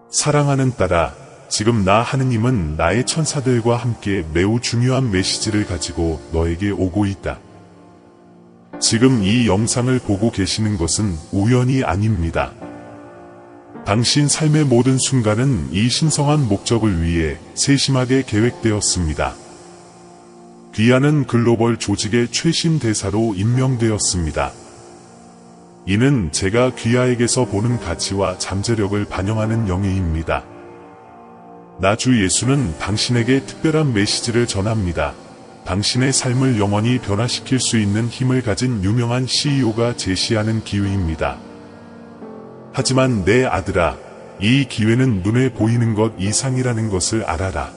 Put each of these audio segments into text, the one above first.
사랑하는 딸아, 지금 나 하느님은 나의 천사들과 함께 매우 중요한 메시지를 가지고 너에게 오고 있다. 지금 이 영상을 보고 계시는 것은 우연이 아닙니다. 당신 삶의 모든 순간은 이 신성한 목적을 위해 세심하게 계획되었습니다. 귀하는 글로벌 조직의 최신 대사로 임명되었습니다. 이는 제가 귀하에게서 보는 가치와 잠재력을 반영하는 영예입니다. 나 주 예수는 당신에게 특별한 메시지를 전합니다. 당신의 삶을 영원히 변화시킬 수 있는 힘을 가진 유명한 CEO가 제시하는 기회입니다. 하지만 내 아들아, 이 기회는 눈에 보이는 것 이상이라는 것을 알아라.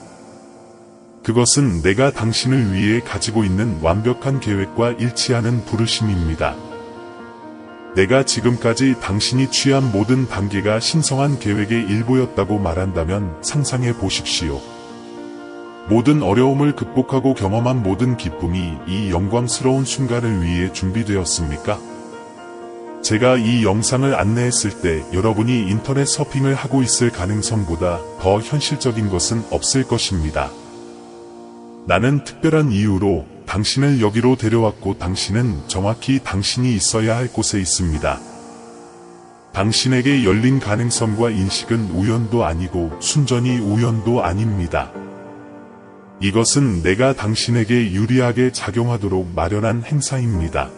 그것은 내가 당신을 위해 가지고 있는 완벽한 계획과 일치하는 부르심입니다. 내가 지금까지 당신이 취한 모든 단계가 신성한 계획의 일부였다고 말한다면 상상해 보십시오. 모든 어려움을 극복하고 경험한 모든 기쁨이 이 영광스러운 순간을 위해 준비되었습니까? 제가 이 영상을 안내했을 때 여러분이 인터넷 서핑을 하고 있을 가능성보다 더 현실적인 것은 없을 것입니다. 나는 특별한 이유로 당신을 여기로 데려왔고 당신은 정확히 당신이 있어야 할 곳에 있습니다. 당신에게 열린 가능성과 인식은 우연도 아니고 순전히 우연도 아닙니다. 이것은 내가 당신에게 유리하게 작용하도록 마련한 행사입니다.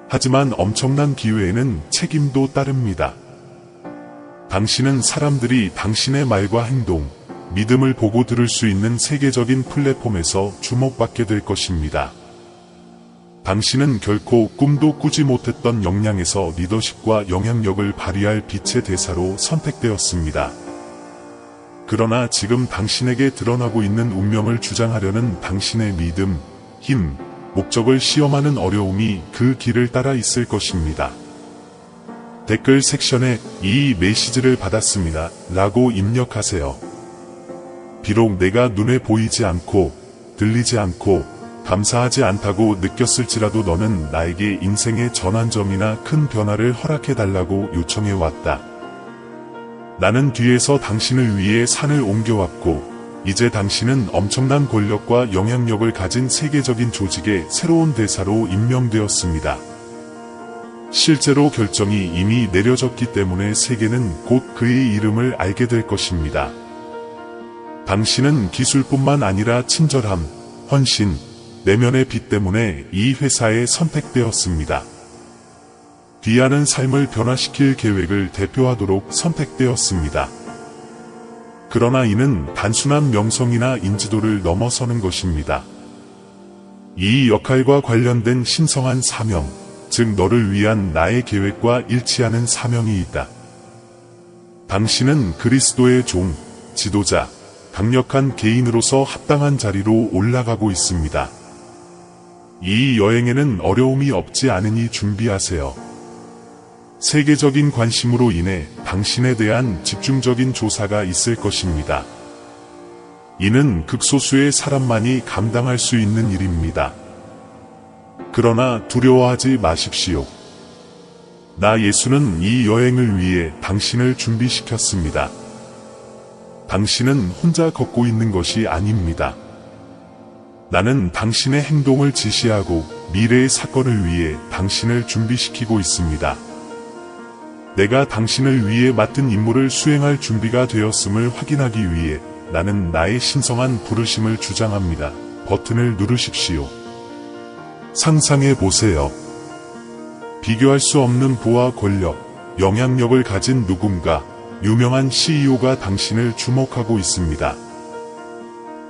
하지만 엄청난 기회에는 책임도 따릅니다. 당신은 사람들이 당신의 말과 행동, 믿음을 보고 들을 수 있는 세계적인 플랫폼에서 주목받게 될 것입니다. 당신은 결코 꿈도 꾸지 못했던 역량에서 리더십과 영향력을 발휘할 빛의 대사로 선택되었습니다. 그러나 지금 당신에게 드러나고 있는 운명을 주장하려는 당신의 믿음, 힘, 목적을 시험하는 어려움이 그 길을 따라 있을 것입니다. 댓글 섹션에 이 메시지를 받았습니다 라고 입력하세요. 비록 내가 눈에 보이지 않고 들리지 않고 감사하지 않다고 느꼈을지라도 너는 나에게 인생의 전환점이나 큰 변화를 허락해달라고 요청해왔다. 나는 뒤에서 당신을 위해 산을 옮겨왔고 이제 당신은 엄청난 권력과 영향력을 가진 세계적인 조직의 새로운 대사로 임명되었습니다. 실제로 결정이 이미 내려졌기 때문에 세계는 곧 그의 이름을 알게 될 것입니다. 당신은 기술뿐만 아니라 친절함, 헌신, 내면의 빛 때문에 이 회사에 선택되었습니다. 귀하는 삶을 변화시킬 계획을 대표하도록 선택되었습니다. 그러나 이는 단순한 명성이나 인지도를 넘어서는 것입니다. 이 역할과 관련된 신성한 사명, 즉 너를 위한 나의 계획과 일치하는 사명이 있다. 당신은 그리스도의 종, 지도자, 강력한 개인으로서 합당한 자리로 올라가고 있습니다. 이 여행에는 어려움이 없지 않으니 준비하세요. 세계적인 관심으로 인해 당신에 대한 집중적인 조사가 있을 것입니다. 이는 극소수의 사람만이 감당할 수 있는 일입니다. 그러나 두려워하지 마십시오. 나 예수는 이 여행을 위해 당신을 준비시켰습니다. 당신은 혼자 걷고 있는 것이 아닙니다. 나는 당신의 행동을 지시하고 미래의 사건을 위해 당신을 준비시키고 있습니다. 내가 당신을 위해 맡은 임무를 수행할 준비가 되었음을 확인하기 위해 나는 나의 신성한 부르심을 주장합니다. 버튼을 누르십시오. 상상해 보세요. 비교할 수 없는 부와 권력, 영향력을 가진 누군가, 유명한 CEO가 당신을 주목하고 있습니다.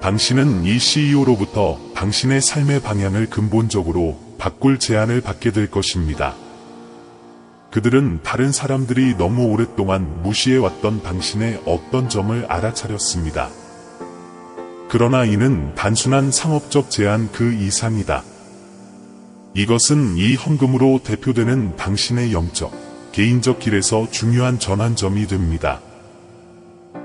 당신은 이 CEO로부터 당신의 삶의 방향을 근본적으로 바꿀 제안을 받게 될 것입니다. 그들은 다른 사람들이 너무 오랫동안 무시해왔던 당신의 어떤 점을 알아차렸습니다. 그러나 이는 단순한 상업적 제안 그 이상이다. 이것은 이 헌금으로 대표되는 당신의 영적, 개인적 길에서 중요한 전환점이 됩니다.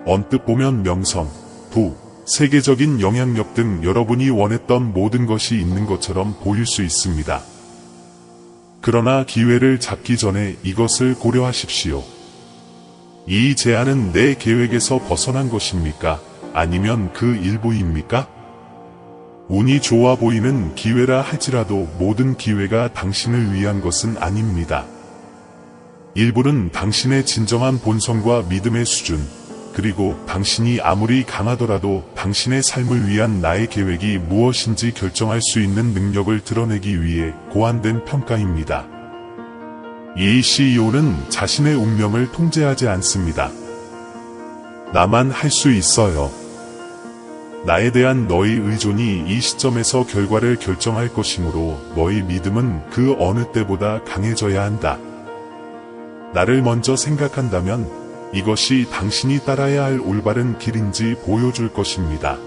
언뜻 보면 명성, 부, 세계적인 영향력 등 여러분이 원했던 모든 것이 있는 것처럼 보일 수 있습니다. 그러나 기회를 잡기 전에 이것을 고려하십시오. 이 제안은 내 계획에서 벗어난 것입니까? 아니면 그 일부입니까? 운이 좋아 보이는 기회라 할지라도 모든 기회가 당신을 위한 것은 아닙니다. 일부는 당신의 진정한 본성과 믿음의 수준, 그리고 당신이 아무리 강하더라도 당신의 삶을 위한 나의 계획이 무엇인지 결정할 수 있는 능력을 드러내기 위해 고안된 평가입니다. 이 CEO는 자신의 운명을 통제하지 않습니다. 나만 할 수 있어요. 나에 대한 너의 의존이 이 시점에서 결과를 결정할 것이므로 너의 믿음은 그 어느 때보다 강해져야 한다. 나를 먼저 생각한다면 이것이 당신이 따라야 할 올바른 길인지 보여줄 것입니다.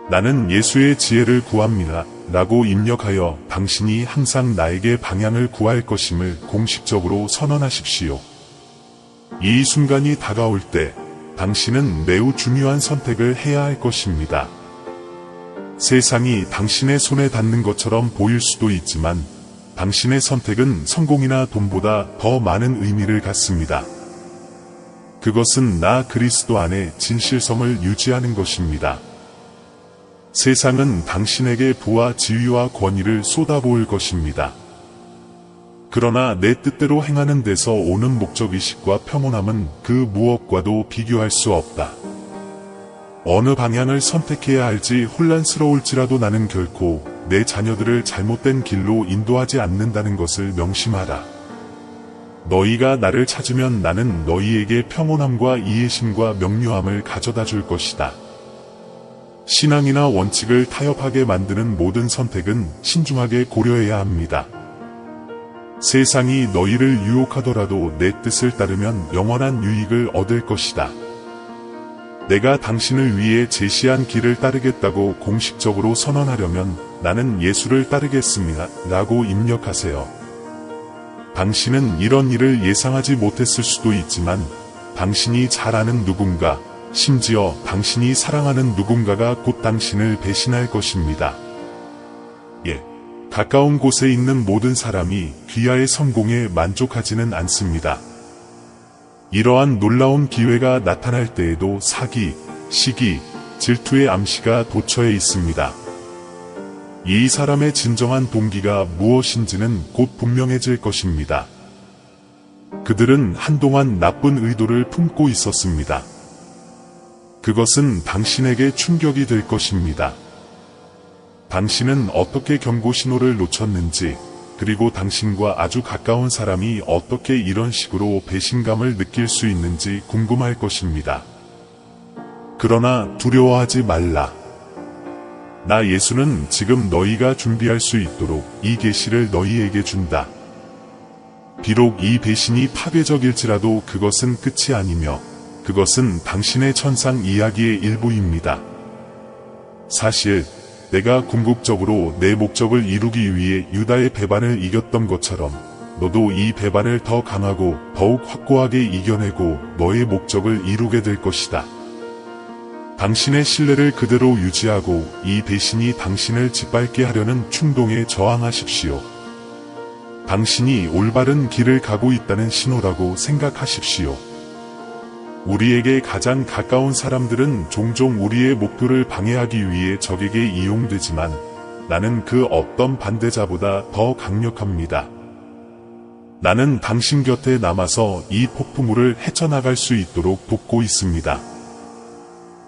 나는 예수의 지혜를 구합니다. 라고 입력하여 당신이 항상 나에게 방향을 구할 것임을 공식적으로 선언하십시오. 이 순간이 다가올 때 당신은 매우 중요한 선택을 해야 할 것입니다. 세상이 당신의 손에 닿는 것처럼 보일 수도 있지만 당신의 선택은 성공이나 돈보다 더 많은 의미를 갖습니다. 그것은 나 그리스도 안에 진실성을 유지하는 것입니다. 세상은 당신에게 부와 지위와 권위를 쏟아부을 것입니다. 그러나 내 뜻대로 행하는 데서 오는 목적의식과 평온함은 그 무엇과도 비교할 수 없다. 어느 방향을 선택해야 할지 혼란스러울지라도 나는 결코 내 자녀들을 잘못된 길로 인도하지 않는다는 것을 명심하라. 너희가 나를 찾으면 나는 너희에게 평온함과 이해심과 명료함을 가져다 줄 것이다. 신앙이나 원칙을 타협하게 만드는 모든 선택은 신중하게 고려해야 합니다. 세상이 너희를 유혹하더라도 내 뜻을 따르면 영원한 유익을 얻을 것이다. 내가 당신을 위해 제시한 길을 따르겠다고 공식적으로 선언하려면 나는 예수를 따르겠습니다. 라고 입력하세요. 당신은 이런 일을 예상하지 못했을 수도 있지만 당신이 잘 아는 누군가, 심지어 당신이 사랑하는 누군가가 곧 당신을 배신할 것입니다. 가까운 곳에 있는 모든 사람이 귀하의 성공에 만족하지는 않습니다. 이러한 놀라운 기회가 나타날 때에도 사기, 시기, 질투의 암시가 도처에 있습니다. 이 사람의 진정한 동기가 무엇인지는 곧 분명해질 것입니다. 그들은 한동안 나쁜 의도를 품고 있었습니다. 그것은 당신에게 충격이 될 것입니다. 당신은 어떻게 경고 신호를 놓쳤는지, 그리고 당신과 아주 가까운 사람이 어떻게 이런 식으로 배신감을 느낄 수 있는지 궁금할 것입니다. 그러나 두려워하지 말라. 나 예수는 지금 너희가 준비할 수 있도록 이 계시를 너희에게 준다. 비록 이 배신이 파괴적일지라도 그것은 끝이 아니며 그것은 당신의 천상 이야기의 일부입니다. 사실 내가 궁극적으로 내 목적을 이루기 위해 유다의 배반을 이겼던 것처럼 너도 이 배반을 더 강하고 더욱 확고하게 이겨내고 너의 목적을 이루게 될 것이다. 당신의 신뢰를 그대로 유지하고 이 배신이 당신을 짓밟게 하려는 충동에 저항하십시오. 당신이 올바른 길을 가고 있다는 신호라고 생각하십시오. 우리에게 가장 가까운 사람들은 종종 우리의 목표를 방해하기 위해 적에게 이용되지만 나는 그 어떤 반대자보다 더 강력합니다. 나는 당신 곁에 남아서 이 폭풍우를 헤쳐나갈 수 있도록 돕고 있습니다.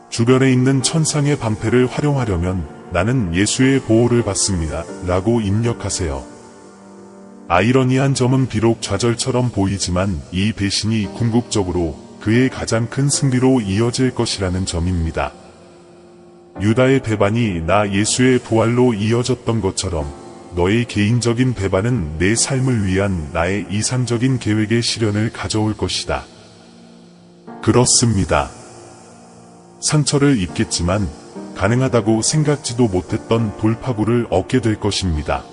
주변에 있는 천상의 방패를 활용하려면 나는 예수의 보호를 받습니다. 라고 입력하세요. 아이러니한 점은 비록 좌절처럼 보이지만 이 배신이 궁극적으로 그의 가장 큰 승리로 이어질 것이라는 점입니다. 유다의 배반이 나 예수의 부활로 이어졌던 것처럼 너의 개인적인 배반은 내 삶을 위한 나의 이상적인 계획의 실현을 가져올 것이다. 그렇습니다. 상처를 입겠지만 가능하다고 생각지도 못했던 돌파구를 얻게 될 것입니다.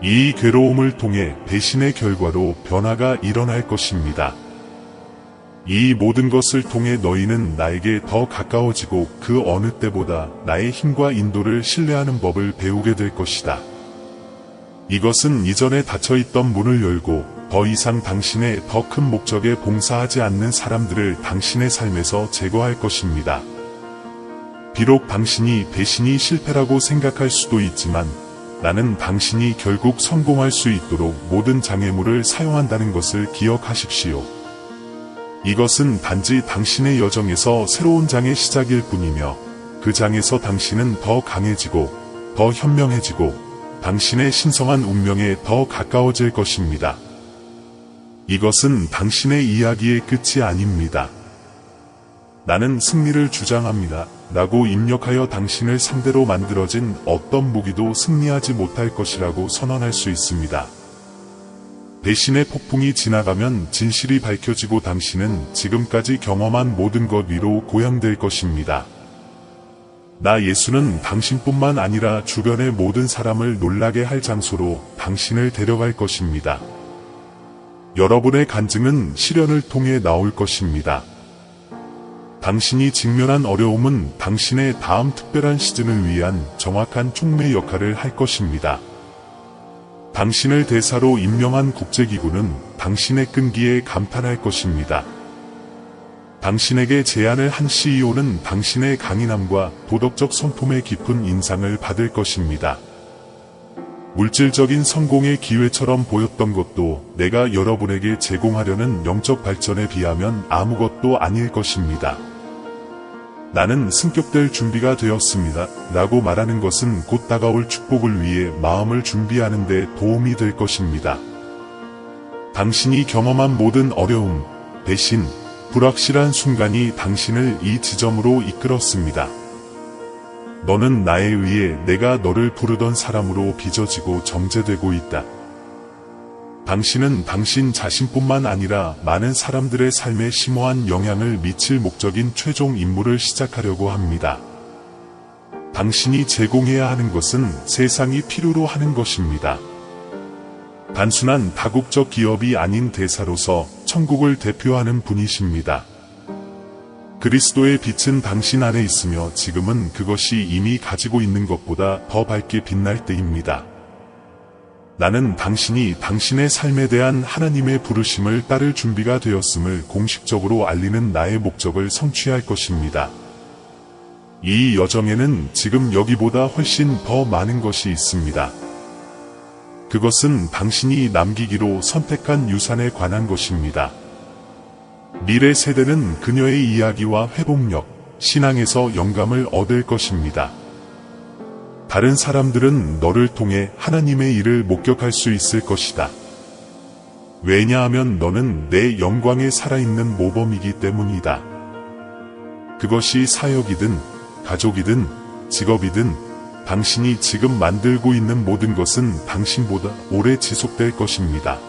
이 괴로움을 통해 배신의 결과로 변화가 일어날 것입니다. 이 모든 것을 통해 너희는 나에게 더 가까워지고 그 어느 때보다 나의 힘과 인도를 신뢰하는 법을 배우게 될 것이다. 이것은 이전에 닫혀있던 문을 열고 더 이상 당신의 더 큰 목적에 봉사하지 않는 사람들을 당신의 삶에서 제거할 것입니다. 비록 당신이 배신이 실패라고 생각할 수도 있지만 나는 당신이 결국 성공할 수 있도록 모든 장애물을 사용한다는 것을 기억하십시오. 이것은 단지 당신의 여정에서 새로운 장의 시작일 뿐이며 그 장에서 당신은 더 강해지고 더 현명해지고 당신의 신성한 운명에 더 가까워질 것입니다. 이것은 당신의 이야기의 끝이 아닙니다. 나는 승리를 주장합니다. 라고 입력하여 당신을 상대로 만들어진 어떤 무기도 승리하지 못할 것이라고 선언할 수 있습니다. 배신의 폭풍이 지나가면 진실이 밝혀지고 당신은 지금까지 경험한 모든 것 위로 고양될 것입니다. 나 예수는 당신뿐만 아니라 주변의 모든 사람을 놀라게 할 장소로 당신을 데려갈 것입니다. 여러분의 간증은 시련을 통해 나올 것입니다. 당신이 직면한 어려움은 당신의 다음 특별한 시즌을 위한 정확한 촉매 역할을 할 것입니다. 당신을 대사로 임명한 국제기구는 당신의 끈기에 감탄할 것입니다. 당신에게 제안을 한 CEO는 당신의 강인함과 도덕적 성품의 깊은 인상을 받을 것입니다. 물질적인 성공의 기회처럼 보였던 것도 내가 여러분에게 제공하려는 영적 발전에 비하면 아무것도 아닐 것입니다. 나는 승격될 준비가 되었습니다. 라고 말하는 것은 곧 다가올 축복을 위해 마음을 준비하는 데 도움이 될 것입니다. 당신이 경험한 모든 어려움, 배신, 불확실한 순간이 당신을 이 지점으로 이끌었습니다. 너는 나에 의해 내가 너를 부르던 사람으로 빚어지고 정제되고 있다. 당신은 당신 자신뿐만 아니라 많은 사람들의 삶에 심오한 영향을 미칠 목적인 최종 임무를 시작하려고 합니다. 당신이 제공해야 하는 것은 세상이 필요로 하는 것입니다. 단순한 다국적 기업이 아닌 대사로서 천국을 대표하는 분이십니다. 그리스도의 빛은 당신 안에 있으며 지금은 그것이 이미 가지고 있는 것보다 더 밝게 빛날 때입니다. 나는 당신이 당신의 삶에 대한 하나님의 부르심을 따를 준비가 되었음을 공식적으로 알리는 나의 목적을 성취할 것입니다. 이 여정에는 지금 여기보다 훨씬 더 많은 것이 있습니다. 그것은 당신이 남기기로 선택한 유산에 관한 것입니다. 미래 세대는 그녀의 이야기와 회복력, 신앙에서 영감을 얻을 것입니다. 다른 사람들은 너를 통해 하나님의 일을 목격할 수 있을 것이다. 왜냐하면 너는 내 영광에 살아있는 모범이기 때문이다. 그것이 사역이든 가족이든 직업이든 당신이 지금 만들고 있는 모든 것은 당신보다 오래 지속될 것입니다.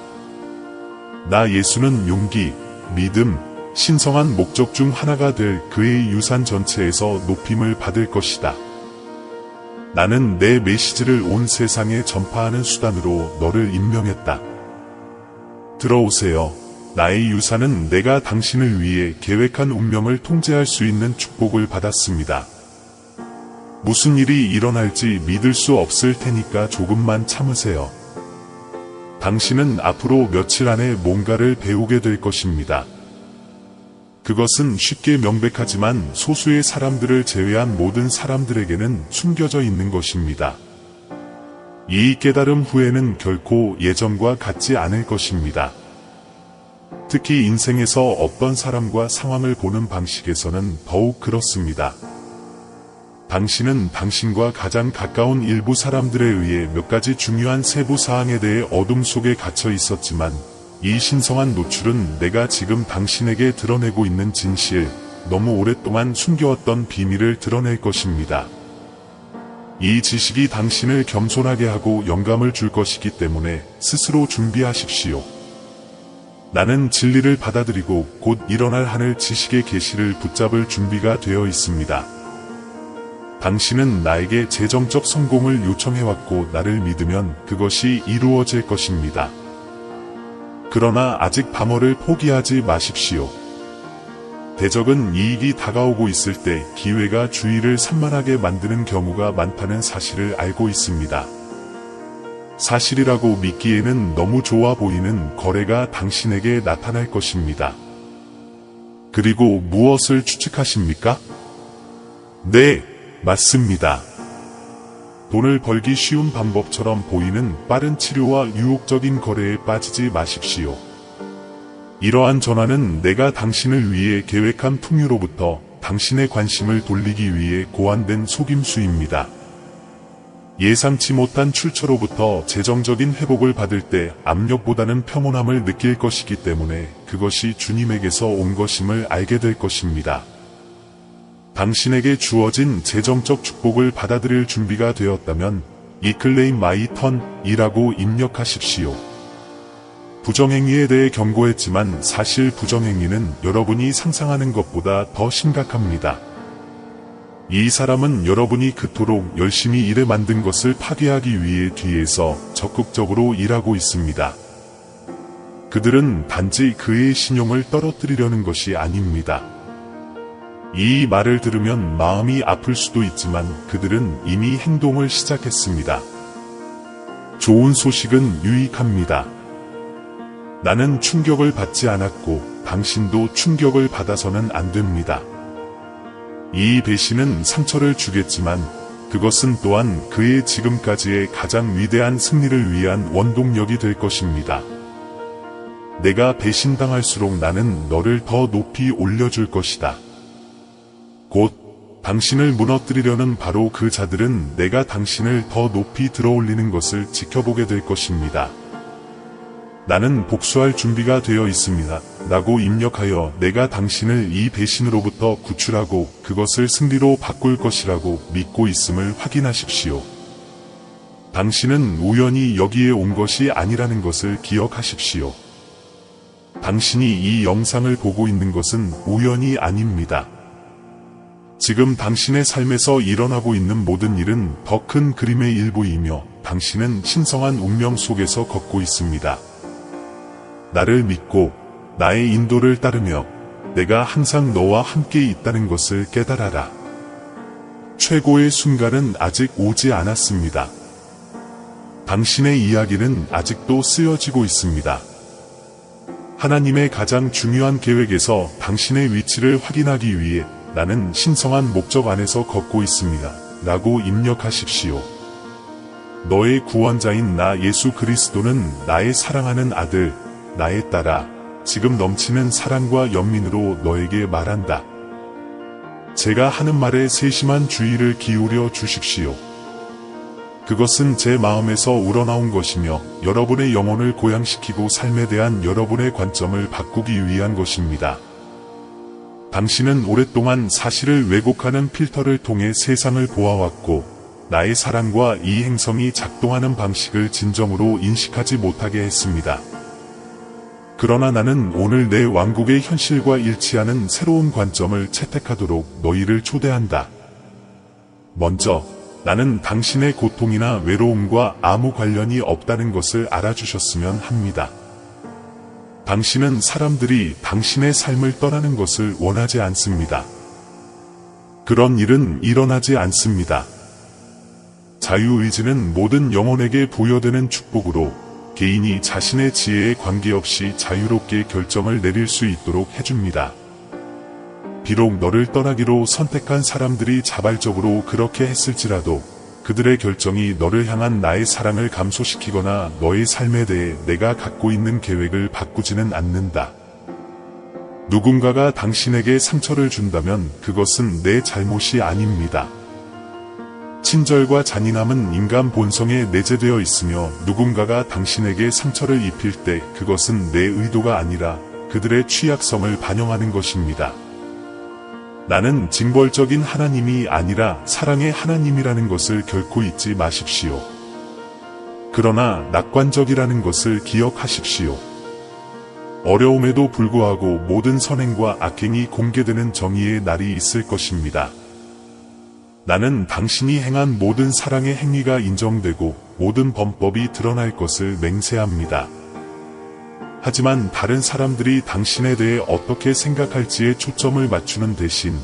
나 예수는 용기, 믿음, 신성한 목적 중 하나가 될 그의 유산 전체에서 높임을 받을 것이다. 나는 내 메시지를 온 세상에 전파하는 수단으로 너를 임명했다. 들어오세요. 나의 유산은 내가 당신을 위해 계획한 운명을 통제할 수 있는 축복을 받았습니다. 무슨 일이 일어날지 믿을 수 없을 테니까 조금만 참으세요. 당신은 앞으로 며칠 안에 뭔가를 배우게 될 것입니다. 그것은 쉽게 명백하지만 소수의 사람들을 제외한 모든 사람들에게는 숨겨져 있는 것입니다. 이 깨달음 후에는 결코 예전과 같지 않을 것입니다. 특히 인생에서 어떤 사람과 상황을 보는 방식에서는 더욱 그렇습니다. 당신은 당신과 가장 가까운 일부 사람들에 의해 몇 가지 중요한 세부 사항에 대해 어둠 속에 갇혀 있었지만 이 신성한 노출은 내가 지금 당신에게 드러내고 있는 진실, 너무 오랫동안 숨겨왔던 비밀을 드러낼 것입니다. 이 지식이 당신을 겸손하게 하고 영감을 줄 것이기 때문에 스스로 준비하십시오. 나는 진리를 받아들이고 곧 일어날 하늘 지식의 계시를 붙잡을 준비가 되어 있습니다. 당신은 나에게 재정적 성공을 요청해왔고 나를 믿으면 그것이 이루어질 것입니다. 그러나 아직 방어를 포기하지 마십시오. 대적은 이익이 다가오고 있을 때 기회가 주의를 산만하게 만드는 경우가 많다는 사실을 알고 있습니다. 사실이라고 믿기에는 너무 좋아 보이는 거래가 당신에게 나타날 것입니다. 그리고 무엇을 추측하십니까? 네, 맞습니다. 돈을 벌기 쉬운 방법처럼 보이는 빠른 치료와 유혹적인 거래에 빠지지 마십시오. 이러한 전화는 내가 당신을 위해 계획한 풍요로부터 당신의 관심을 돌리기 위해 고안된 속임수입니다. 예상치 못한 출처로부터 재정적인 회복을 받을 때 압력보다는 평온함을 느낄 것이기 때문에 그것이 주님에게서 온 것임을 알게 될 것입니다. 당신에게 주어진 재정적 축복을 받아들일 준비가 되었다면 이클레임 마이 턴이라고 입력하십시오. 부정행위에 대해 경고했지만 사실 부정행위는 여러분이 상상하는 것보다 더 심각합니다. 이 사람은 여러분이 그토록 열심히 일해 만든 것을 파괴하기 위해 뒤에서 적극적으로 일하고 있습니다. 그들은 단지 그의 신용을 떨어뜨리려는 것이 아닙니다. 이 말을 들으면 마음이 아플 수도 있지만 그들은 이미 행동을 시작했습니다. 좋은 소식은 유익합니다. 나는 충격을 받지 않았고 당신도 충격을 받아서는 안 됩니다. 이 배신은 상처를 주겠지만 그것은 또한 그의 지금까지의 가장 위대한 승리를 위한 원동력이 될 것입니다. 내가 배신당할수록 나는 너를 더 높이 올려줄 것이다. 곧 당신을 무너뜨리려는 바로 그 자들은 내가 당신을 더 높이 들어올리는 것을 지켜보게 될 것입니다. 나는 복수할 준비가 되어 있습니다. 라고 입력하여 내가 당신을 이 배신으로부터 구출하고 그것을 승리로 바꿀 것이라고 믿고 있음을 확인하십시오. 당신은 우연히 여기에 온 것이 아니라는 것을 기억하십시오. 당신이 이 영상을 보고 있는 것은 우연이 아닙니다. 지금 당신의 삶에서 일어나고 있는 모든 일은 더 큰 그림의 일부이며 당신은 신성한 운명 속에서 걷고 있습니다. 나를 믿고 나의 인도를 따르며 내가 항상 너와 함께 있다는 것을 깨달아라. 최고의 순간은 아직 오지 않았습니다. 당신의 이야기는 아직도 쓰여지고 있습니다. 하나님의 가장 중요한 계획에서 당신의 위치를 확인하기 위해 나는 신성한 목적 안에서 걷고 있습니다. 라고 입력하십시오. 너의 구원자인 나 예수 그리스도는 나의 사랑하는 아들, 나의 딸아, 지금 넘치는 사랑과 연민으로 너에게 말한다. 제가 하는 말에 세심한 주의를 기울여 주십시오. 그것은 제 마음에서 우러나온 것이며 여러분의 영혼을 고양시키고 삶에 대한 여러분의 관점을 바꾸기 위한 것입니다. 당신은 오랫동안 사실을 왜곡하는 필터를 통해 세상을 보아왔고 나의 사랑과 이 행성이 작동하는 방식을 진정으로 인식하지 못하게 했습니다. 그러나 나는 오늘 내 왕국의 현실과 일치하는 새로운 관점을 채택하도록 너희를 초대한다. 먼저, 나는 당신의 고통이나 외로움과 아무 관련이 없다는 것을 알아주셨으면 합니다. 당신은 사람들이 당신의 삶을 떠나는 것을 원하지 않습니다. 그런 일은 일어나지 않습니다. 자유의지는 모든 영혼에게 부여되는 축복으로 개인이 자신의 지혜에 관계없이 자유롭게 결정을 내릴 수 있도록 해줍니다. 비록 너를 떠나기로 선택한 사람들이 자발적으로 그렇게 했을지라도 그들의 결정이 너를 향한 나의 사랑을 감소시키거나 너의 삶에 대해 내가 갖고 있는 계획을 바꾸지는 않는다. 누군가가 당신에게 상처를 준다면 그것은 내 잘못이 아닙니다. 친절과 잔인함은 인간 본성에 내재되어 있으며 누군가가 당신에게 상처를 입힐 때 그것은 내 의도가 아니라 그들의 취약성을 반영하는 것입니다. 나는 징벌적인 하나님이 아니라 사랑의 하나님이라는 것을 결코 잊지 마십시오. 그러나 낙관적이라는 것을 기억하십시오. 어려움에도 불구하고 모든 선행과 악행이 공개되는 정의의 날이 있을 것입니다. 나는 당신이 행한 모든 사랑의 행위가 인정되고 모든 범법이 드러날 것을 맹세합니다. 하지만 다른 사람들이 당신에 대해 어떻게 생각할지에 초점을 맞추는 대신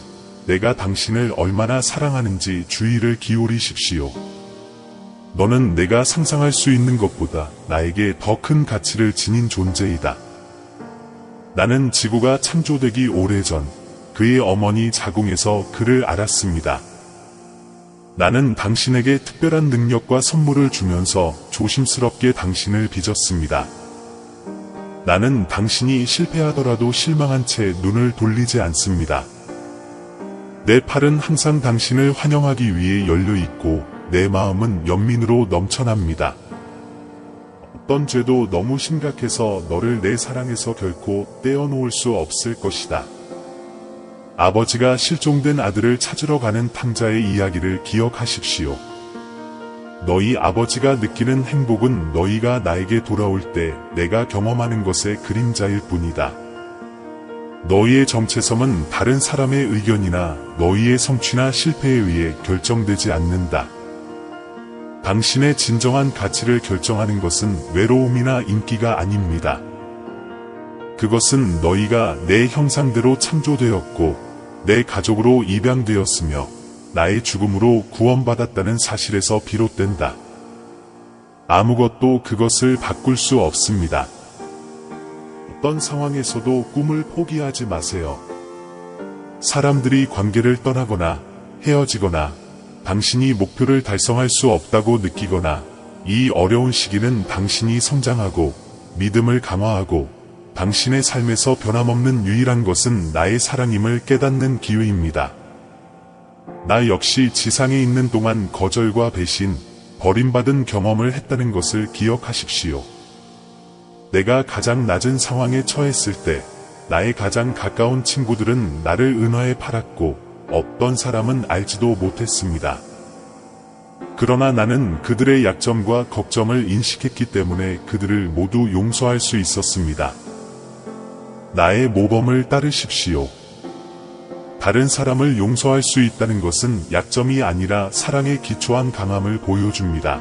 내가 당신을 얼마나 사랑하는지 주의를 기울이십시오. 너는 내가 상상할 수 있는 것보다 나에게 더 큰 가치를 지닌 존재이다. 나는 지구가 창조되기 오래전 그의 어머니 자궁에서 그를 알았습니다. 나는 당신에게 특별한 능력과 선물을 주면서 조심스럽게 당신을 빚었습니다. 나는 당신이 실패하더라도 실망한 채 눈을 돌리지 않습니다. 내 팔은 항상 당신을 환영하기 위해 열려 있고 내 마음은 연민으로 넘쳐납니다. 어떤 죄도 너무 심각해서 너를 내 사랑에서 결코 떼어놓을 수 없을 것이다. 아버지가 실종된 아들을 찾으러 가는 탕자의 이야기를 기억하십시오. 너희 아버지가 느끼는 행복은 너희가 나에게 돌아올 때 내가 경험하는 것의 그림자일 뿐이다. 너희의 정체성은 다른 사람의 의견이나 너희의 성취나 실패에 의해 결정되지 않는다. 당신의 진정한 가치를 결정하는 것은 외로움이나 인기가 아닙니다. 그것은 너희가 내 형상대로 창조되었고 내 가족으로 입양되었으며 나의 죽음으로 구원받았다는 사실에서 비롯된다. 아무것도 그것을 바꿀 수 없습니다. 어떤 상황에서도 꿈을 포기하지 마세요. 사람들이 관계를 떠나거나 헤어지거나 당신이 목표를 달성할 수 없다고 느끼거나 이 어려운 시기는 당신이 성장하고 믿음을 강화하고 당신의 삶에서 변함없는 유일한 것은 나의 사랑임을 깨닫는 기회입니다. 나 역시 지상에 있는 동안 거절과 배신, 버림받은 경험을 했다는 것을 기억하십시오. 내가 가장 낮은 상황에 처했을 때 나의 가장 가까운 친구들은 나를 은화에 팔았고 어떤 사람은 알지도 못했습니다. 그러나 나는 그들의 약점과 걱정을 인식했기 때문에 그들을 모두 용서할 수 있었습니다. 나의 모범을 따르십시오. 다른 사람을 용서할 수 있다는 것은 약점이 아니라 사랑에 기초한 강함을 보여줍니다.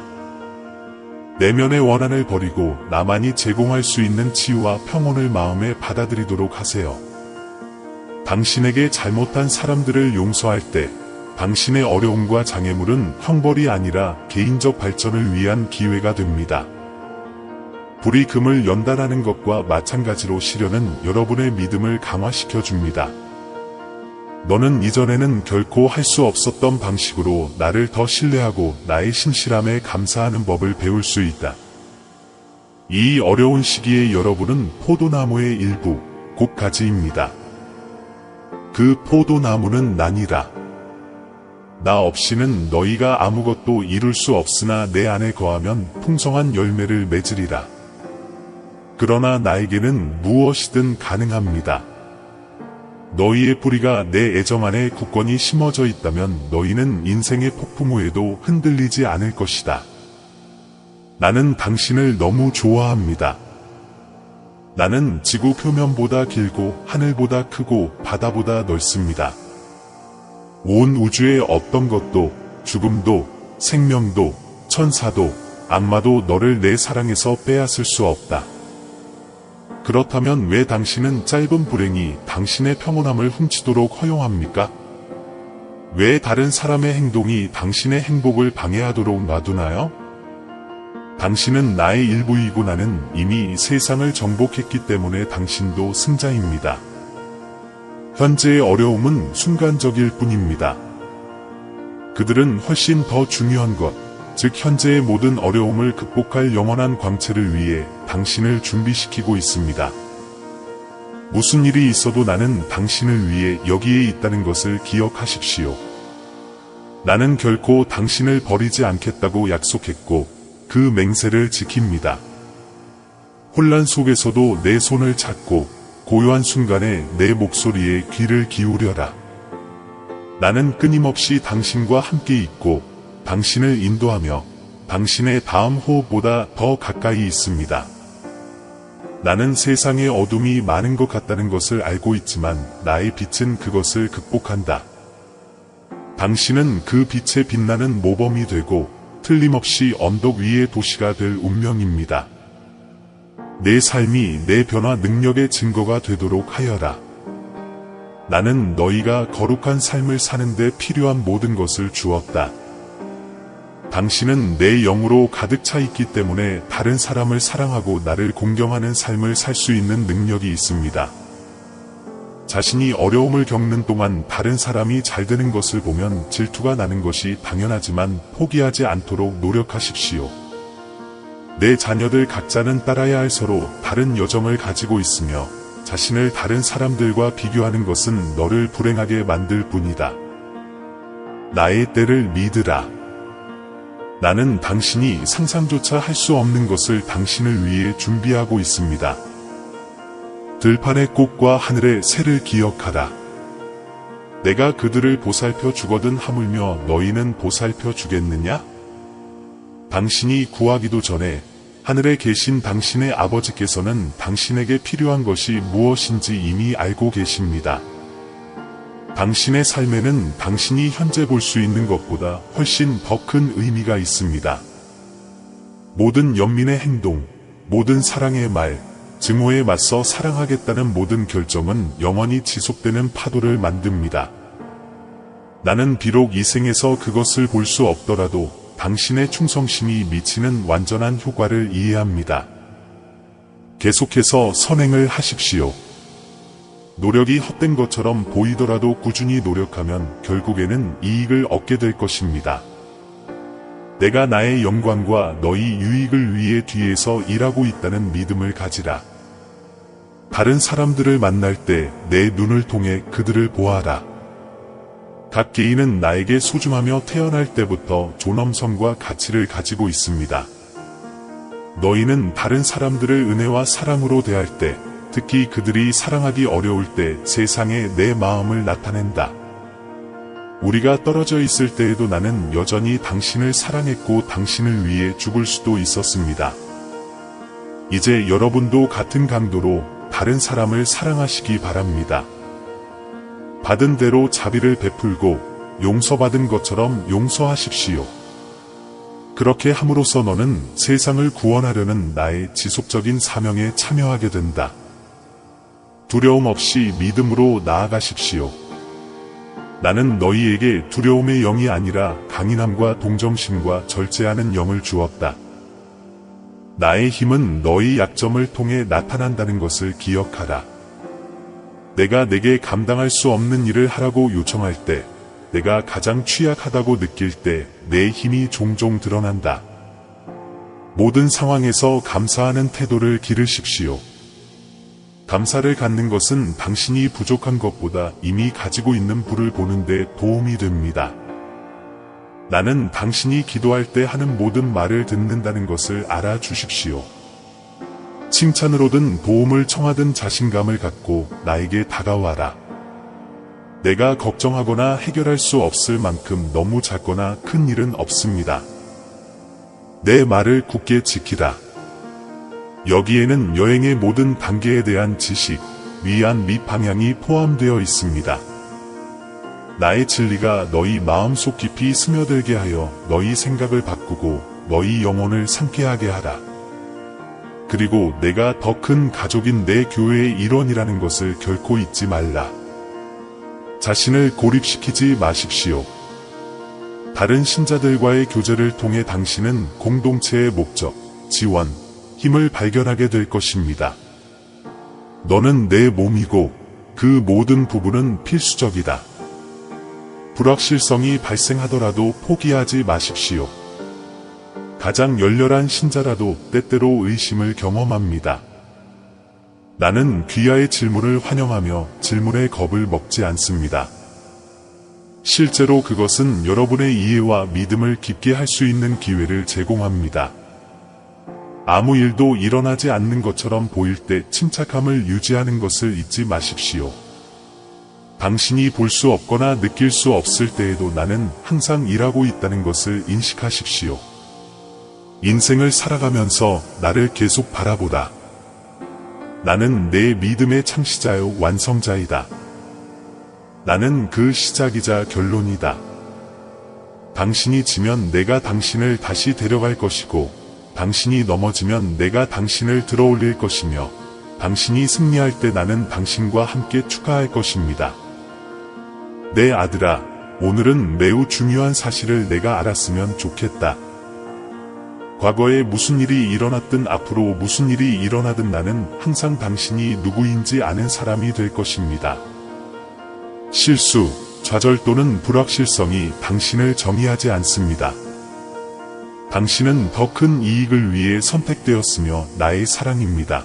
내면의 원한을 버리고 나만이 제공할 수 있는 치유와 평온을 마음에 받아들이도록 하세요. 당신에게 잘못한 사람들을 용서할 때 당신의 어려움과 장애물은 형벌이 아니라 개인적 발전을 위한 기회가 됩니다. 불이 금을 연단하는 것과 마찬가지로 시련은 여러분의 믿음을 강화시켜 줍니다. 너는 이전에는 결코 할 수 없었던 방식으로 나를 더 신뢰하고 나의 신실함에 감사하는 법을 배울 수 있다. 이 어려운 시기에 여러분은 포도나무의 일부, 곡가지입니다. 그 포도나무는 나니라. 나 없이는 너희가 아무것도 이룰 수 없으나 내 안에 거하면 풍성한 열매를 맺으리라. 그러나 나에게는 무엇이든 가능합니다. 너희의 뿌리가 내 애정 안에 굳건히 심어져 있다면 너희는 인생의 폭풍 후에도 흔들리지 않을 것이다. 나는 당신을 너무 좋아합니다. 나는 지구 표면보다 길고 하늘보다 크고 바다보다 넓습니다. 온 우주의 어떤 것도, 죽음도, 생명도, 천사도, 악마도 너를 내 사랑에서 빼앗을 수 없다. 그렇다면 왜 당신은 짧은 불행이 당신의 평온함을 훔치도록 허용합니까? 왜 다른 사람의 행동이 당신의 행복을 방해하도록 놔두나요? 당신은 나의 일부이고 나는 이미 세상을 정복했기 때문에 당신도 승자입니다. 현재의 어려움은 순간적일 뿐입니다. 그들은 훨씬 더 중요한 것, 즉 현재의 모든 어려움을 극복할 영원한 광채를 위해 당신을 준비시키고 있습니다. 무슨 일이 있어도 나는 당신을 위해 여기에 있다는 것을 기억하십시오. 나는 결코 당신을 버리지 않겠다고 약속했고 그 맹세를 지킵니다. 혼란 속에서도 내 손을 잡고 고요한 순간에 내 목소리에 귀를 기울여라. 나는 끊임없이 당신과 함께 있고 당신을 인도하며 당신의 다음 호흡보다 더 가까이 있습니다. 나는 세상에 어둠이 많은 것 같다는 것을 알고 있지만 나의 빛은 그것을 극복한다. 당신은 그 빛에 빛나는 모범이 되고 틀림없이 언덕 위의 도시가 될 운명입니다. 내 삶이 내 변화 능력의 증거가 되도록 하여라. 나는 너희가 거룩한 삶을 사는 데 필요한 모든 것을 주었다. 당신은 내 영으로 가득 차 있기 때문에 다른 사람을 사랑하고 나를 공경하는 삶을 살 수 있는 능력이 있습니다. 자신이 어려움을 겪는 동안 다른 사람이 잘 되는 것을 보면 질투가 나는 것이 당연하지만 포기하지 않도록 노력하십시오. 내 자녀들 각자는 따라야 할 서로 다른 여정을 가지고 있으며 자신을 다른 사람들과 비교하는 것은 너를 불행하게 만들 뿐이다. 나의 때를 믿으라. 나는 당신이 상상조차 할 수 없는 것을 당신을 위해 준비하고 있습니다. 들판의 꽃과 하늘의 새를 기억하라. 내가 그들을 보살펴 주거든 하물며 너희는 보살펴 주겠느냐? 당신이 구하기도 전에 하늘에 계신 당신의 아버지께서는 당신에게 필요한 것이 무엇인지 이미 알고 계십니다. 당신의 삶에는 당신이 현재 볼 수 있는 것보다 훨씬 더 큰 의미가 있습니다. 모든 연민의 행동, 모든 사랑의 말, 증오에 맞서 사랑하겠다는 모든 결정은 영원히 지속되는 파도를 만듭니다. 나는 비록 이 생에서 그것을 볼 수 없더라도 당신의 충성심이 미치는 완전한 효과를 이해합니다. 계속해서 선행을 하십시오. 노력이 헛된 것처럼 보이더라도 꾸준히 노력하면 결국에는 이익을 얻게 될 것입니다. 내가 나의 영광과 너희 유익을 위해 뒤에서 일하고 있다는 믿음을 가지라. 다른 사람들을 만날 때 내 눈을 통해 그들을 보아라. 각 개인은 나에게 소중하며 태어날 때부터 존엄성과 가치를 가지고 있습니다. 너희는 다른 사람들을 은혜와 사랑으로 대할 때, 특히 그들이 사랑하기 어려울 때 세상에 내 마음을 나타낸다. 우리가 떨어져 있을 때에도 나는 여전히 당신을 사랑했고 당신을 위해 죽을 수도 있었습니다. 이제 여러분도 같은 강도로 다른 사람을 사랑하시기 바랍니다. 받은 대로 자비를 베풀고 용서받은 것처럼 용서하십시오. 그렇게 함으로써 너는 세상을 구원하려는 나의 지속적인 사명에 참여하게 된다. 두려움 없이 믿음으로 나아가십시오. 나는 너희에게 두려움의 영이 아니라 강인함과 동정심과 절제하는 영을 주었다. 나의 힘은 너희 약점을 통해 나타난다는 것을 기억하라. 내가 내게 감당할 수 없는 일을 하라고 요청할 때, 내가 가장 취약하다고 느낄 때 내 힘이 종종 드러난다. 모든 상황에서 감사하는 태도를 기르십시오. 감사를 갖는 것은 당신이 부족한 것보다 이미 가지고 있는 부를 보는데 도움이 됩니다. 나는 당신이 기도할 때 하는 모든 말을 듣는다는 것을 알아주십시오. 칭찬으로든 도움을 청하든 자신감을 갖고 나에게 다가와라. 내가 걱정하거나 해결할 수 없을 만큼 너무 작거나 큰 일은 없습니다. 내 말을 굳게 지키라. 여기에는 여행의 모든 단계에 대한 지식, 위안 및 방향이 포함되어 있습니다. 나의 진리가 너희 마음속 깊이 스며들게 하여 너희 생각을 바꾸고 너희 영혼을 상쾌하게 하라. 그리고 내가 더 큰 가족인 내 교회의 일원이라는 것을 결코 잊지 말라. 자신을 고립시키지 마십시오. 다른 신자들과의 교제를 통해 당신은 공동체의 목적, 지원, 힘을 발견하게 될 것입니다. 너는 내 몸이고 그 모든 부분은 필수적이다. 불확실성이 발생하더라도 포기하지 마십시오. 가장 열렬한 신자라도 때때로 의심을 경험합니다. 나는 귀하의 질문을 환영하며 질문의 겁을 먹지 않습니다. 실제로 그것은 여러분의 이해와 믿음을 깊게 할 수 있는 기회를 제공합니다. 아무 일도 일어나지 않는 것처럼 보일 때 침착함을 유지하는 것을 잊지 마십시오. 당신이 볼 수 없거나 느낄 수 없을 때에도 나는 항상 일하고 있다는 것을 인식하십시오. 인생을 살아가면서 나를 계속 바라보라. 나는 내 믿음의 창시자요 완성자이다. 나는 그 시작이자 결론이다. 당신이 지면 내가 당신을 다시 데려갈 것이고, 당신이 넘어지면 내가 당신을 들어올릴 것이며, 당신이 승리할 때 나는 당신과 함께 축하할 것입니다. 내 아들아, 오늘은 매우 중요한 사실을 내가 알았으면 좋겠다. 과거에 무슨 일이 일어났든 앞으로 무슨 일이 일어나든 나는 항상 당신이 누구인지 아는 사람이 될 것입니다. 실수, 좌절 또는 불확실성이 당신을 정의하지 않습니다. 당신은 더 큰 이익을 위해 선택되었으며 나의 사랑입니다.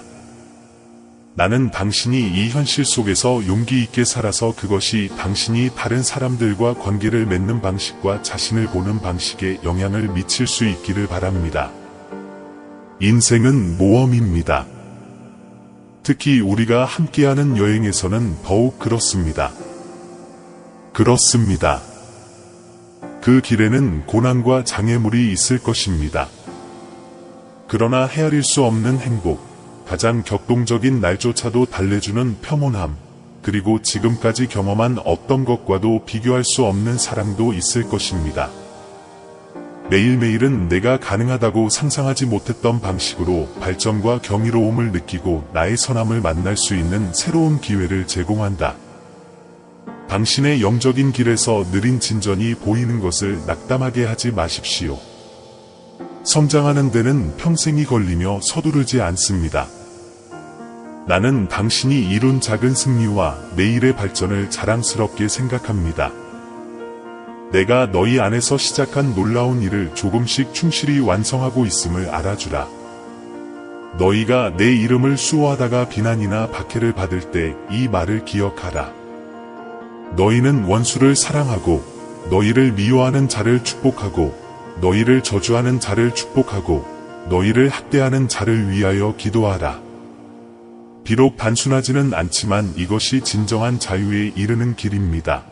나는 당신이 이 현실 속에서 용기 있게 살아서 그것이 당신이 다른 사람들과 관계를 맺는 방식과 자신을 보는 방식에 영향을 미칠 수 있기를 바랍니다. 인생은 모험입니다. 특히 우리가 함께하는 여행에서는 더욱 그렇습니다. 그렇습니다. 그 길에는 고난과 장애물이 있을 것입니다. 그러나 헤아릴 수 없는 행복, 가장 격동적인 날조차도 달래주는 평온함, 그리고 지금까지 경험한 어떤 것과도 비교할 수 없는 사랑도 있을 것입니다. 매일매일은 내가 가능하다고 상상하지 못했던 방식으로 발전과 경이로움을 느끼고 나의 선함을 만날 수 있는 새로운 기회를 제공한다. 당신의 영적인 길에서 느린 진전이 보이는 것을 낙담하게 하지 마십시오. 성장하는 데는 평생이 걸리며 서두르지 않습니다. 나는 당신이 이룬 작은 승리와 내일의 발전을 자랑스럽게 생각합니다. 내가 너희 안에서 시작한 놀라운 일을 조금씩 충실히 완성하고 있음을 알아주라. 너희가 내 이름을 수호하다가 비난이나 박해를 받을 때 이 말을 기억하라. 너희는 원수를 사랑하고 너희를 미워하는 자를 축복하고 너희를 저주하는 자를 축복하고 너희를 학대하는 자를 위하여 기도하라. 비록 단순하지는 않지만 이것이 진정한 자유에 이르는 길입니다.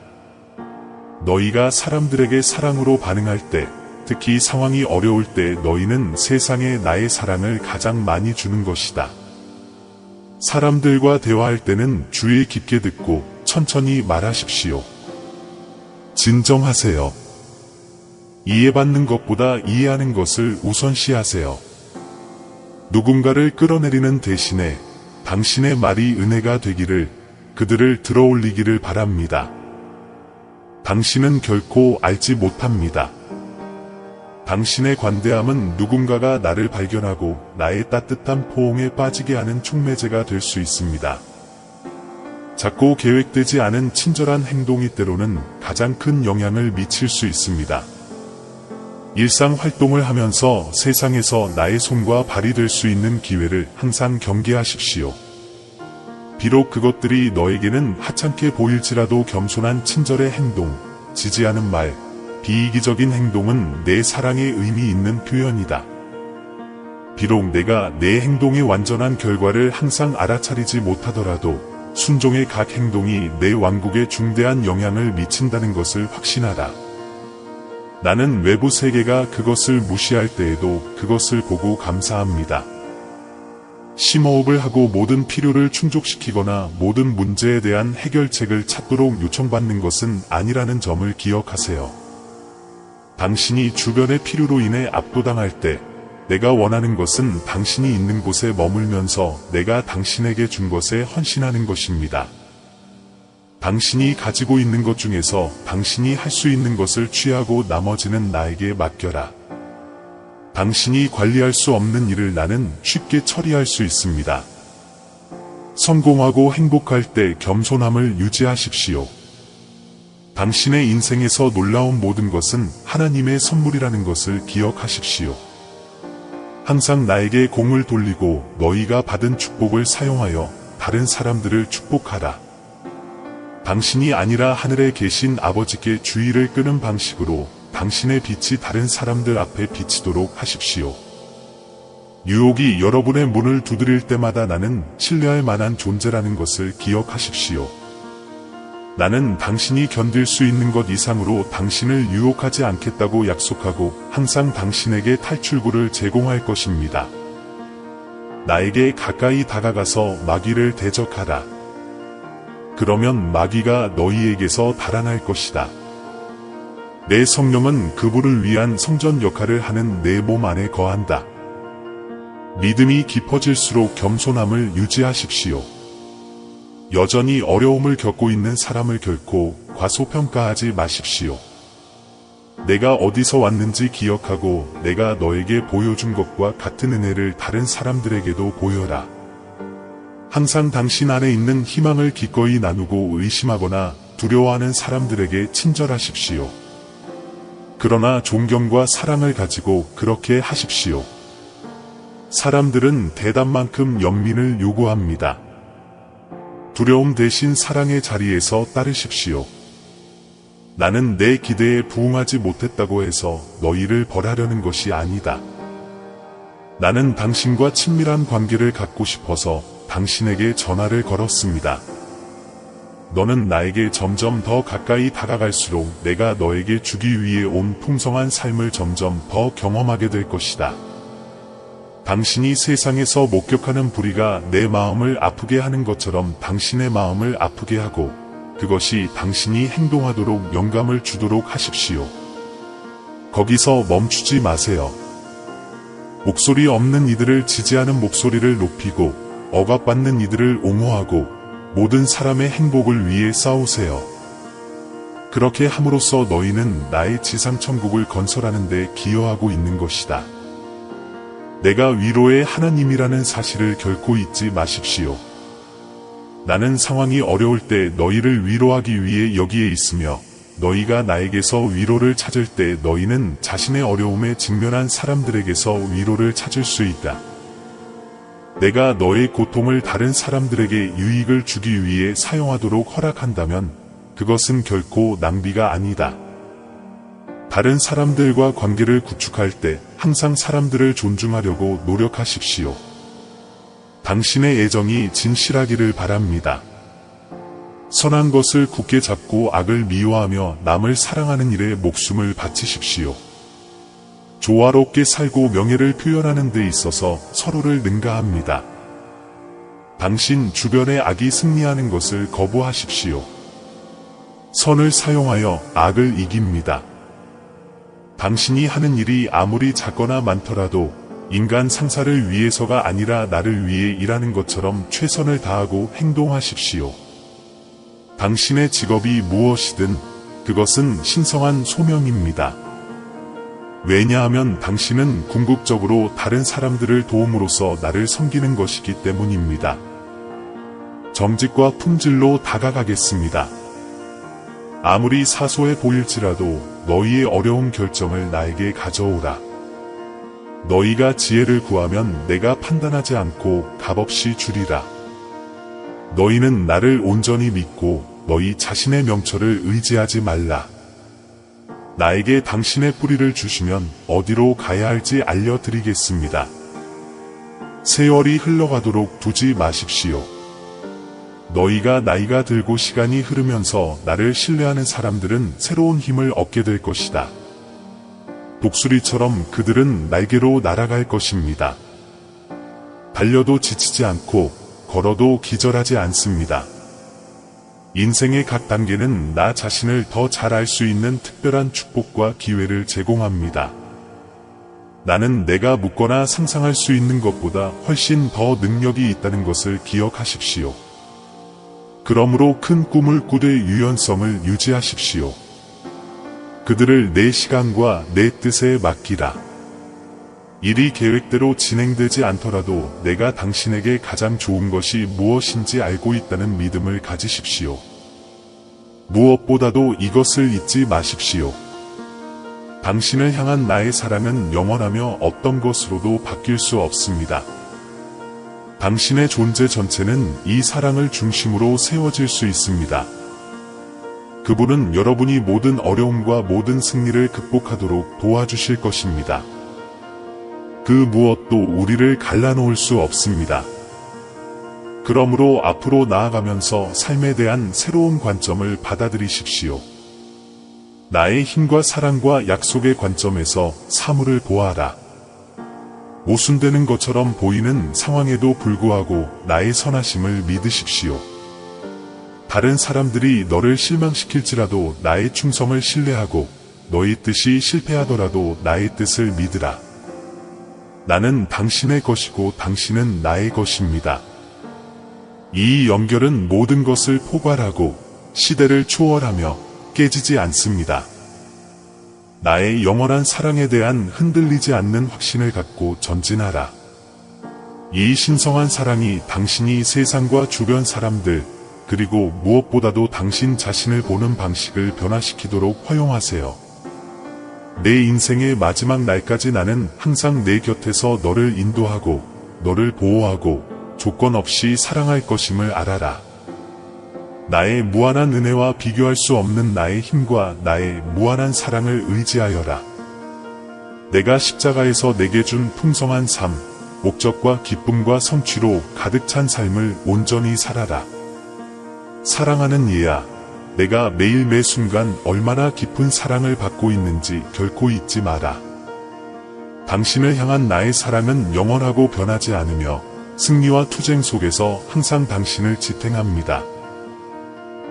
너희가 사람들에게 사랑으로 반응할 때, 특히 상황이 어려울 때 너희는 세상에 나의 사랑을 가장 많이 주는 것이다. 사람들과 대화할 때는 주의 깊게 듣고 천천히 말하십시오. 진정하세요. 이해받는 것보다 이해하는 것을 우선시하세요. 누군가를 끌어내리는 대신에 당신의 말이 은혜가 되기를, 그들을 들어올리기를 바랍니다. 당신은 결코 알지 못합니다. 당신의 관대함은 누군가가 나를 발견하고 나의 따뜻한 포옹에 빠지게 하는 촉매제가 될 수 있습니다. 작고 계획되지 않은 친절한 행동이 때로는 가장 큰 영향을 미칠 수 있습니다. 일상 활동을 하면서 세상에서 나의 손과 발이 될 수 있는 기회를 항상 경계하십시오. 비록 그것들이 너에게는 하찮게 보일지라도 겸손한 친절의 행동, 지지하는 말, 비이기적인 행동은 내 사랑의 의미 있는 표현이다. 비록 내가 내 행동의 완전한 결과를 항상 알아차리지 못하더라도 순종의 각 행동이 내 왕국에 중대한 영향을 미친다는 것을 확신하라. 나는 외부 세계가 그것을 무시할 때에도 그것을 보고 감사합니다. 심호흡을 하고 모든 필요를 충족시키거나 모든 문제에 대한 해결책을 찾도록 요청받는 것은 아니라는 점을 기억하세요. 당신이 주변의 필요로 인해 압도당할 때 내가 원하는 것은 당신이 있는 곳에 머물면서 내가 당신에게 준 것에 헌신하는 것입니다. 당신이 가지고 있는 것 중에서 당신이 할 수 있는 것을 취하고 나머지는 나에게 맡겨라. 당신이 관리할 수 없는 일을 나는 쉽게 처리할 수 있습니다. 성공하고 행복할 때 겸손함을 유지하십시오. 당신의 인생에서 놀라운 모든 것은 하나님의 선물이라는 것을 기억하십시오. 항상 나에게 공을 돌리고 너희가 받은 축복을 사용하여 다른 사람들을 축복하라. 당신이 아니라 하늘에 계신 아버지께 주의를 끄는 방식으로 당신의 빛이 다른 사람들 앞에 비치도록 하십시오. 유혹이 여러분의 문을 두드릴 때마다 나는 신뢰할 만한 존재라는 것을 기억하십시오. 나는 당신이 견딜 수 있는 것 이상으로 당신을 유혹하지 않겠다고 약속하고 항상 당신에게 탈출구를 제공할 것입니다. 나에게 가까이 다가가서 마귀를 대적하라. 그러면 마귀가 너희에게서 달아날 것이다. 내 성령은 그분을 위한 성전 역할을 하는 내 몸 안에 거한다. 믿음이 깊어질수록 겸손함을 유지하십시오. 여전히 어려움을 겪고 있는 사람을 결코 과소평가하지 마십시오. 내가 어디서 왔는지 기억하고 내가 너에게 보여준 것과 같은 은혜를 다른 사람들에게도 보여라. 항상 당신 안에 있는 희망을 기꺼이 나누고 의심하거나 두려워하는 사람들에게 친절하십시오. 그러나 존경과 사랑을 가지고 그렇게 하십시오. 사람들은 대답만큼 연민을 요구합니다. 두려움 대신 사랑의 자리에서 따르십시오. 나는 내 기대에 부응하지 못했다고 해서 너희를 벌하려는 것이 아니다. 나는 당신과 친밀한 관계를 갖고 싶어서 당신에게 전화를 걸었습니다. 너는 나에게 점점 더 가까이 다가갈수록 내가 너에게 주기 위해 온 풍성한 삶을 점점 더 경험하게 될 것이다. 당신이 세상에서 목격하는 불의가 내 마음을 아프게 하는 것처럼 당신의 마음을 아프게 하고 그것이 당신이 행동하도록 영감을 주도록 하십시오. 거기서 멈추지 마세요. 목소리 없는 이들을 지지하는 목소리를 높이고 억압받는 이들을 옹호하고 모든 사람의 행복을 위해 싸우세요. 그렇게 함으로써 너희는 나의 지상천국을 건설하는 데 기여하고 있는 것이다. 내가 위로의 하나님이라는 사실을 결코 잊지 마십시오. 나는 상황이 어려울 때 너희를 위로하기 위해 여기에 있으며 너희가 나에게서 위로를 찾을 때 너희는 자신의 어려움에 직면한 사람들에게서 위로를 찾을 수 있다. 내가 너의 고통을 다른 사람들에게 유익을 주기 위해 사용하도록 허락한다면 그것은 결코 낭비가 아니다. 다른 사람들과 관계를 구축할 때 항상 사람들을 존중하려고 노력하십시오. 당신의 애정이 진실하기를 바랍니다. 선한 것을 굳게 잡고 악을 미워하며 남을 사랑하는 일에 목숨을 바치십시오. 조화롭게 살고 명예를 표현하는 데 있어서 서로를 능가합니다. 당신 주변의 악이 승리하는 것을 거부하십시오. 선을 사용하여 악을 이깁니다. 당신이 하는 일이 아무리 작거나 많더라도 인간 상사를 위해서가 아니라 나를 위해 일하는 것처럼 최선을 다하고 행동하십시오. 당신의 직업이 무엇이든 그것은 신성한 소명입니다. 왜냐하면 당신은 궁극적으로 다른 사람들을 도움으로써 나를 섬기는 것이기 때문입니다. 정직과 품질로 다가가겠습니다. 아무리 사소해 보일지라도 너희의 어려운 결정을 나에게 가져오라. 너희가 지혜를 구하면 내가 판단하지 않고 값없이 주리라. 너희는 나를 온전히 믿고 너희 자신의 명철을 의지하지 말라. 나에게 당신의 뿌리를 주시면 어디로 가야 할지 알려드리겠습니다. 세월이 흘러가도록 두지 마십시오. 너희가 나이가 들고 시간이 흐르면서 나를 신뢰하는 사람들은 새로운 힘을 얻게 될 것이다. 독수리처럼 그들은 날개로 날아갈 것입니다. 달려도 지치지 않고 걸어도 기절하지 않습니다. 인생의 각 단계는 나 자신을 더 잘 알 수 있는 특별한 축복과 기회를 제공합니다. 나는 내가 묻거나 상상할 수 있는 것보다 훨씬 더 능력이 있다는 것을 기억하십시오. 그러므로 큰 꿈을 꾸되 유연성을 유지하십시오. 그들을 내 시간과 내 뜻에 맡기라. 일이 계획대로 진행되지 않더라도 내가 당신에게 가장 좋은 것이 무엇인지 알고 있다는 믿음을 가지십시오. 무엇보다도 이것을 잊지 마십시오. 당신을 향한 나의 사랑은 영원하며 어떤 것으로도 바뀔 수 없습니다. 당신의 존재 전체는 이 사랑을 중심으로 세워질 수 있습니다. 그분은 여러분이 모든 어려움과 모든 승리를 극복하도록 도와주실 것입니다. 그 무엇도 우리를 갈라놓을 수 없습니다. 그러므로 앞으로 나아가면서 삶에 대한 새로운 관점을 받아들이십시오. 나의 힘과 사랑과 약속의 관점에서 사물을 보아라. 모순되는 것처럼 보이는 상황에도 불구하고 나의 선하심을 믿으십시오. 다른 사람들이 너를 실망시킬지라도 나의 충성을 신뢰하고 너의 뜻이 실패하더라도 나의 뜻을 믿으라. 나는 당신의 것이고 당신은 나의 것입니다. 이 연결은 모든 것을 포괄하고 시대를 초월하며 깨지지 않습니다. 나의 영원한 사랑에 대한 흔들리지 않는 확신을 갖고 전진하라. 이 신성한 사랑이 당신이 세상과 주변 사람들, 그리고 무엇보다도 당신 자신을 보는 방식을 변화시키도록 허용하세요. 내 인생의 마지막 날까지 나는 항상 내 곁에서 너를 인도하고, 너를 보호하고, 조건 없이 사랑할 것임을 알아라. 나의 무한한 은혜와 비교할 수 없는 나의 힘과 나의 무한한 사랑을 의지하여라. 내가 십자가에서 내게 준 풍성한 삶, 목적과 기쁨과 성취로 가득 찬 삶을 온전히 살아라. 사랑하는 얘야, 내가 매일 매 순간 얼마나 깊은 사랑을 받고 있는지 결코 잊지 마라. 당신을 향한 나의 사랑은 영원하고 변하지 않으며 승리와 투쟁 속에서 항상 당신을 지탱합니다.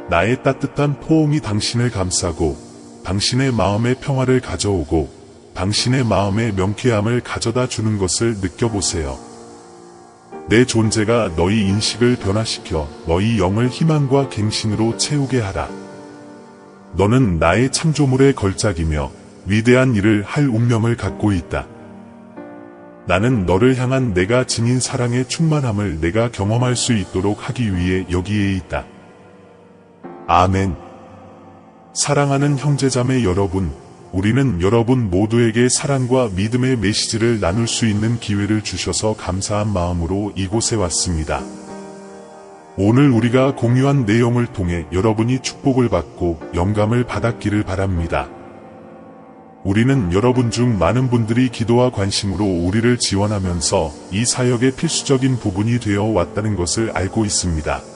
나의 따뜻한 포옹이 당신을 감싸고 당신의 마음의 평화를 가져오고 당신의 마음의 명쾌함을 가져다 주는 것을 느껴보세요. 내 존재가 너희 인식을 변화시켜 너희 영을 희망과 갱신으로 채우게 하라. 너는 나의 창조물의 걸작이며 위대한 일을 할 운명을 갖고 있다. 나는 너를 향한 내가 지닌 사랑의 충만함을 내가 경험할 수 있도록 하기 위해 여기에 있다. 아멘. 사랑하는 형제자매 여러분, 우리는 여러분 모두에게 사랑과 믿음의 메시지를 나눌 수 있는 기회를 주셔서 감사한 마음으로 이곳에 왔습니다. 오늘 우리가 공유한 내용을 통해 여러분이 축복을 받고 영감을 받았기를 바랍니다. 우리는 여러분 중 많은 분들이 기도와 관심으로 우리를 지원하면서 이 사역의 필수적인 부분이 되어 왔다는 것을 알고 있습니다.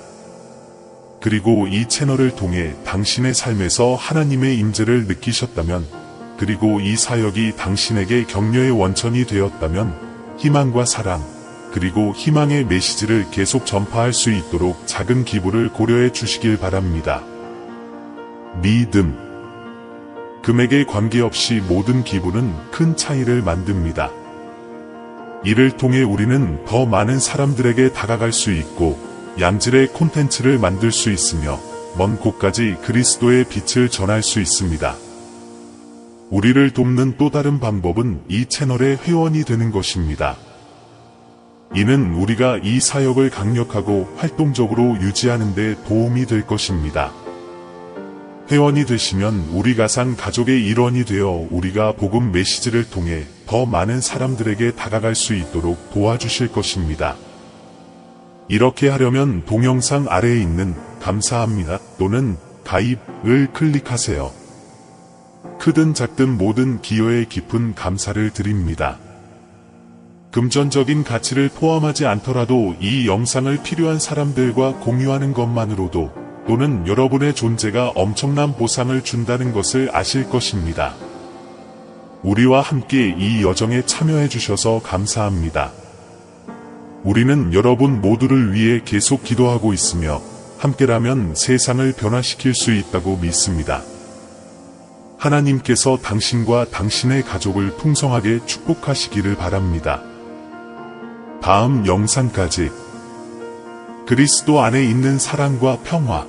그리고 이 채널을 통해 당신의 삶에서 하나님의 임재를 느끼셨다면, 그리고 이 사역이 당신에게 격려의 원천이 되었다면, 희망과 사랑, 그리고 희망의 메시지를 계속 전파할 수 있도록 작은 기부를 고려해 주시길 바랍니다. 믿음. 금액에 관계없이 모든 기부는 큰 차이를 만듭니다. 이를 통해 우리는 더 많은 사람들에게 다가갈 수 있고, 양질의 콘텐츠를 만들 수 있으며 먼 곳까지 그리스도의 빛을 전할 수 있습니다. 우리를 돕는 또 다른 방법은 이 채널의 회원이 되는 것입니다. 이는 우리가 이 사역을 강력하고 활동적으로 유지하는 데 도움이 될 것입니다. 회원이 되시면 우리 가상 가족의 일원이 되어 우리가 복음 메시지를 통해 더 많은 사람들에게 다가갈 수 있도록 도와주실 것입니다. 이렇게 하려면 동영상 아래에 있는 감사합니다 또는 가입을 클릭하세요. 크든 작든 모든 기여에 깊은 감사를 드립니다. 금전적인 가치를 포함하지 않더라도 이 영상을 필요한 사람들과 공유하는 것만으로도 또는 여러분의 존재가 엄청난 보상을 준다는 것을 아실 것입니다. 우리와 함께 이 여정에 참여해 주셔서 감사합니다. 우리는 여러분 모두를 위해 계속 기도하고 있으며 함께라면 세상을 변화시킬 수 있다고 믿습니다. 하나님께서 당신과 당신의 가족을 풍성하게 축복하시기를 바랍니다. 다음 영상까지 그리스도 안에 있는 사랑과 평화